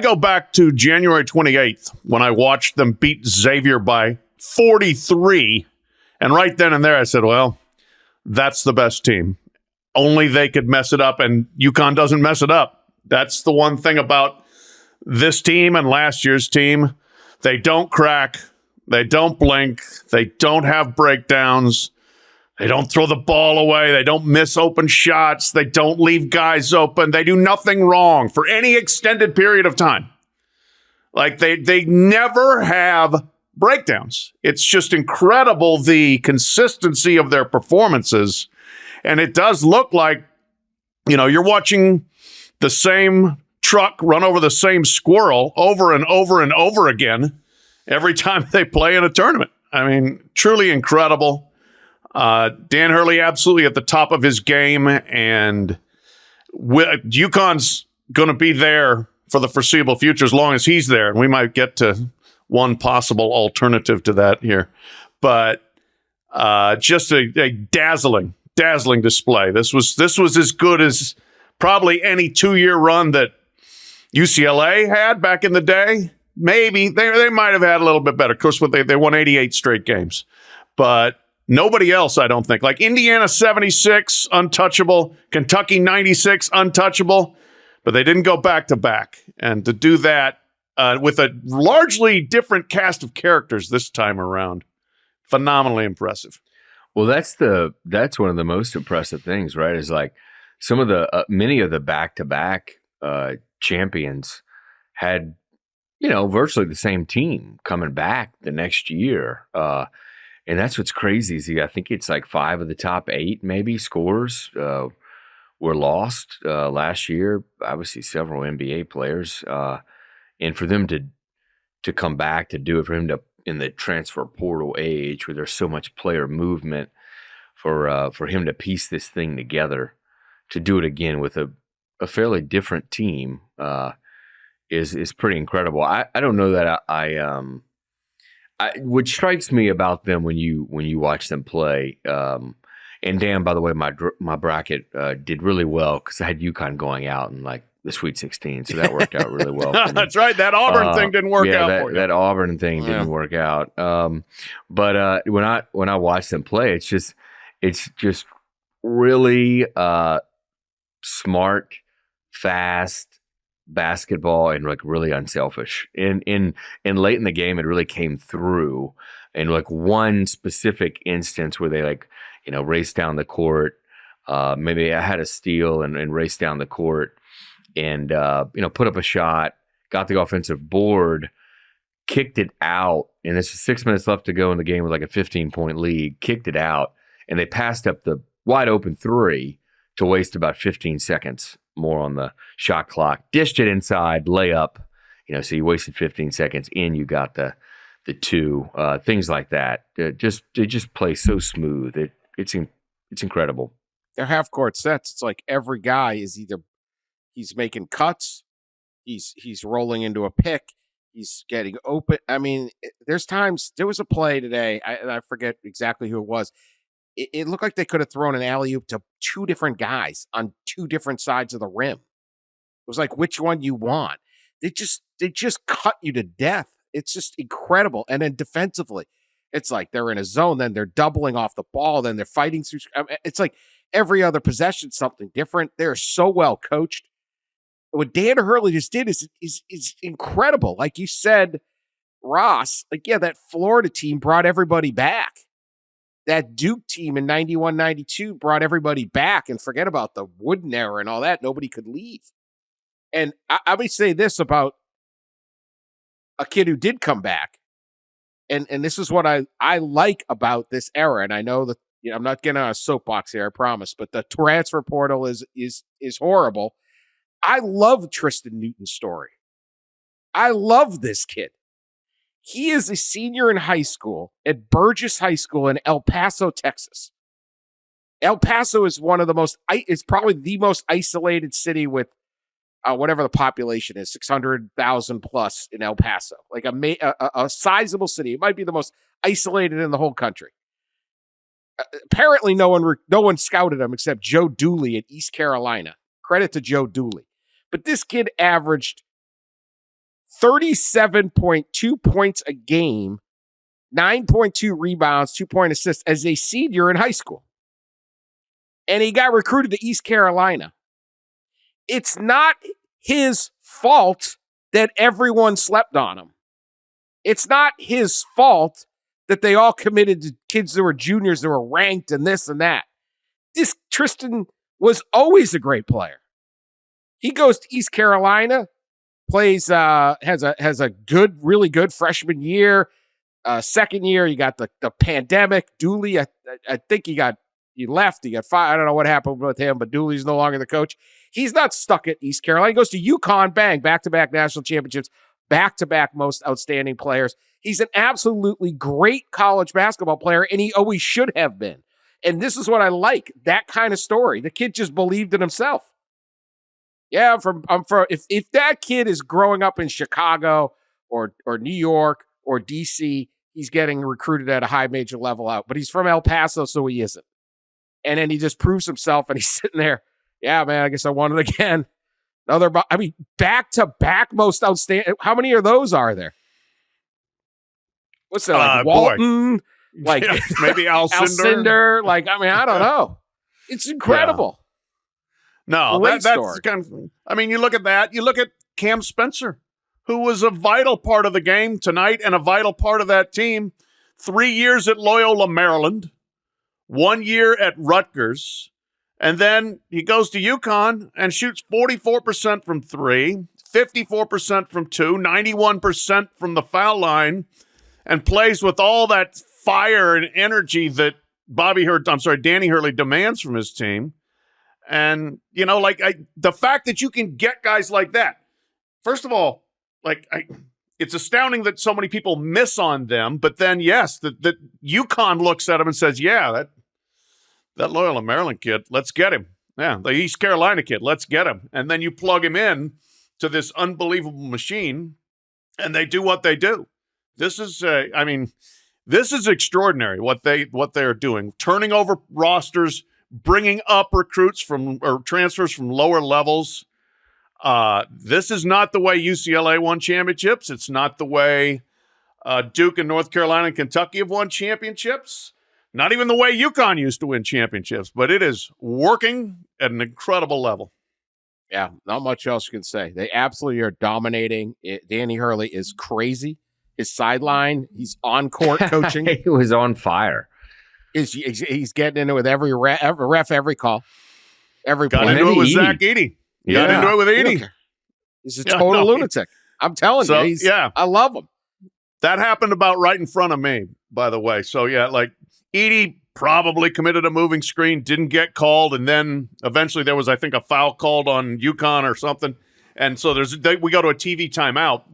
Go back to January 28th when I watched them beat Xavier by 43. And right then and there, I said, well, that's the best team. Only they could mess it up, and UConn doesn't mess it up. That's the one thing about this team and last year's team. They don't crack. They don't blink. They don't have breakdowns. They don't throw the ball away. They don't miss open shots. They don't leave guys open. They do nothing wrong for any extended period of time. Like they never have breakdowns. It's just incredible the consistency of their performances. And it does look like, you're watching the same truck run over the same squirrel over and over and over again every time they play in a tournament. I mean, truly incredible. Dan Hurley absolutely at the top of his game, and UConn's going to be there for the foreseeable future as long as he's there. And we might get to one possible alternative to that here. But just a dazzling display. This was as good as probably any 2-year run that UCLA had back in the day. Maybe they might have had a little bit better. Of course, they won 88 straight games, but nobody else, I don't think. Like Indiana 76, untouchable. Kentucky 96, untouchable. But they didn't go back to back. And to do that with a largely different cast of characters this time around, phenomenally impressive. Well, that's one of the most impressive things, right? Is like some of the many of the back-to-back champions had, virtually the same team coming back the next year. And that's what's crazy is I think it's like 5 of the top 8 maybe scores were lost last year. Obviously, several NBA players, and for them to come back to do it, for him to in the transfer portal age where there's so much player movement, for him to piece this thing together, to do it again with a fairly different team is pretty incredible. I don't know that what strikes me about them when you watch them play, and Dan, by the way, my bracket did really well because I had UConn going out in like the Sweet 16, so that worked out really well. That's right. That Auburn thing didn't work out for you. That Auburn thing didn't work out. But when I watch them play, it's just really smart, fast basketball and like really unselfish. And late in the game, it really came through in like one specific instance where they raced down the court. Maybe I had a steal and raced down the court and put up a shot, got the offensive board, kicked it out, and it's 6 minutes left to go in the game with like a 15-point lead. Kicked it out, and they passed up the wide open 3 to waste about 15 seconds more on the shot clock. Dished it inside, layup. So you wasted 15 seconds, and you got the 2. Things like that. They just play so smooth. It's incredible. They're half court sets. It's like every guy is either he's making cuts, he's rolling into a pick, he's getting open. I mean, there's times. There was a play today, and I forget exactly who it was. It looked like they could have thrown an alley-oop to 2 different guys on 2 different sides of the rim. It was like, which one you want? They just cut you to death. It's just incredible. And then defensively, it's like they're in a zone, then they're doubling off the ball, then they're fighting through. It's like every other possession, something different. They're so well coached. What Dan Hurley just did is incredible. Like you said, Ross, that Florida team brought everybody back. That Duke team in 91-92 brought everybody back, and forget about the Wooden era and all that. Nobody could leave. And I would say this about a kid who did come back. And this is what I like about this era. And I know that I'm not getting on a soapbox here, I promise, but the transfer portal is horrible. I love Tristan Newton's story. I love this kid. He is a senior in high school at Burgess High School in El Paso, Texas. El Paso is it's probably the most isolated city with whatever the population is, 600,000 plus in El Paso, like a sizable city. It might be the most isolated in the whole country. Apparently, no one scouted him except Joe Dooley at East Carolina. Credit to Joe Dooley. But this kid averaged 37.2 points a game, 9.2 rebounds, 2-point assists as a senior in high school. And he got recruited to East Carolina. It's not his fault that everyone slept on him. It's not his fault that they all committed to kids that were juniors that were ranked and this and that. This Tristan was always a great player. He goes to East Carolina, plays, has a good, really good freshman year. Second year, you got the pandemic. Dooley, I think he left. He got fired. I don't know what happened with him, but Dooley's no longer the coach. He's not stuck at East Carolina. He goes to UConn, bang, back-to-back national championships, back-to-back most outstanding players. He's an absolutely great college basketball player, and he always should have been. And this is what I like, that kind of story. The kid just believed in himself. Yeah, I'm from. If that kid is growing up in Chicago or New York or DC, he's getting recruited at a high major level out. But he's from El Paso, so he isn't. And then he just proves himself, and he's sitting there. Yeah, man, I guess I won it again. Back-to-back most outstanding. How many of those are there? What's that, like Walton? Boy. Like maybe Alcindor. I don't know. It's incredible. Yeah. No, that's kind of. You look at that. You look at Cam Spencer, who was a vital part of the game tonight and a vital part of that team. 3 years at Loyola, Maryland, 1 year at Rutgers, and then he goes to UConn and shoots 44% from three, 54% from two, 91% from the foul line, and plays with all that fire and energy that Danny Hurley demands from his team. And, the fact that you can get guys like that, first of all, it's astounding that so many people miss on them, but then, yes, that UConn looks at him and says, yeah, that Loyola Maryland kid, let's get him. Yeah, the East Carolina kid, let's get him. And then you plug him in to this unbelievable machine, and they do what they do. This is, this is extraordinary what they are doing, turning over rosters, bringing up recruits or transfers from lower levels. This is not the way UCLA won championships. It's not the way Duke and North Carolina and Kentucky have won championships. Not even the way UConn used to win championships. But it is working at an incredible level. Yeah, not much else you can say. They absolutely are dominating. Danny Hurley is crazy. His sideline, he's on court coaching. He was on fire. He's getting into it with every ref, every call, every got play. into it with Zach Edey. Got into it with Edey. He's a total lunatic. I'm telling you. I love him. That happened about right in front of me, by the way. So Edey probably committed a moving screen, didn't get called, and then eventually there was, I think, a foul called on UConn or something. And so we go to a TV timeout,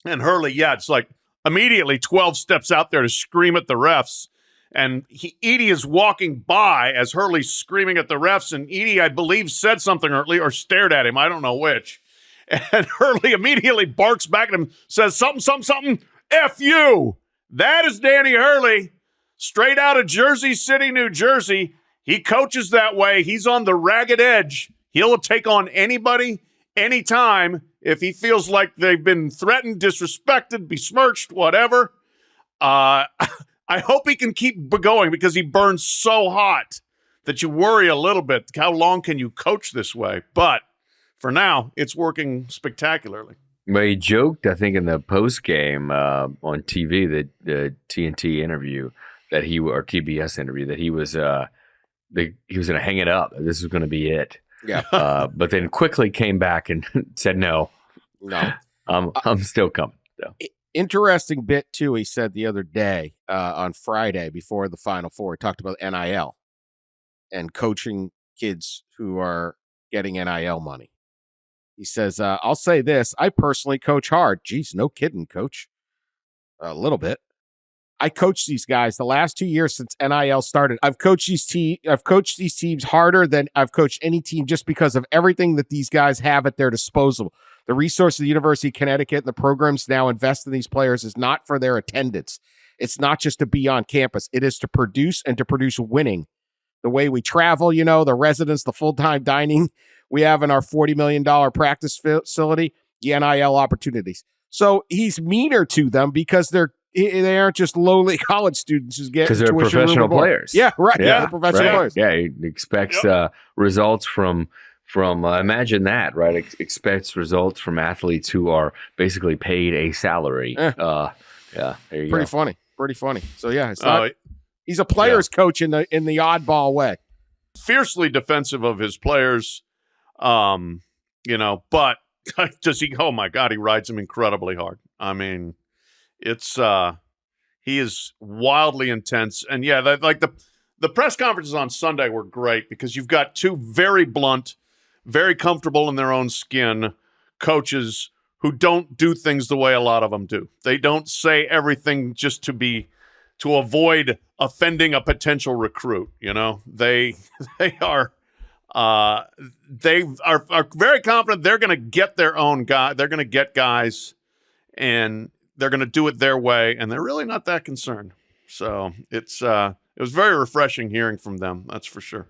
and Hurley, it's like immediately 12 steps out there to scream at the refs. And Edey is walking by as Hurley's screaming at the refs, and Edey, I believe, said something or stared at him. I don't know which. And Hurley immediately barks back at him, says something, F you. That is Danny Hurley, straight out of Jersey City, New Jersey. He coaches that way. He's on the ragged edge. He'll take on anybody, anytime, if he feels like they've been threatened, disrespected, besmirched, whatever. I hope he can keep going because he burns so hot that you worry a little bit. How long can you coach this way? But for now, it's working spectacularly. Well, he joked, I think, in the post game on TV, the TNT interview or TBS interview, that he was going to hang it up. This was going to be it. Yeah. But then quickly came back and said, no, I'm still coming. So. Interesting bit, too, he said the other day on Friday before the Final Four. He talked about NIL and coaching kids who are getting NIL money. He says, I'll say this. I personally coach hard. Geez, no kidding, coach. A little bit. I coached these guys the last 2 years since NIL started. I've coached these teams harder than I've coached any team just because of everything that these guys have at their disposal. The resource of the University of Connecticut and the programs now invest in these players is not for their attendance. It's not just to be on campus. It is to produce and to produce winning. The way we travel, the residence, the full-time dining we have in our $40 million practice facility, the NIL opportunities. So he's meaner to them because they aren't just lowly college students who's getting because they're tuition, room, professional and board. players. Yeah, right. Yeah, Yeah, they're professional players. Yeah, he expects results from imagine that, right? Expects results from athletes who are basically paid a salary. Eh. There you Pretty go. funny. So yeah, it's not. He's a player's coach in the oddball way. Fiercely defensive of his players, but does he? Oh my God, he rides them incredibly hard. I mean, it's he is wildly intense, and the press conferences on Sunday were great because you've got two very blunt, very comfortable in their own skin coaches who don't do things the way a lot of them do. They don't say everything just to avoid offending a potential recruit. They are very confident they're going to get their own guy. They're going to get guys, and they're going to do it their way, and they're really not that concerned. So it was very refreshing hearing from them. That's for sure.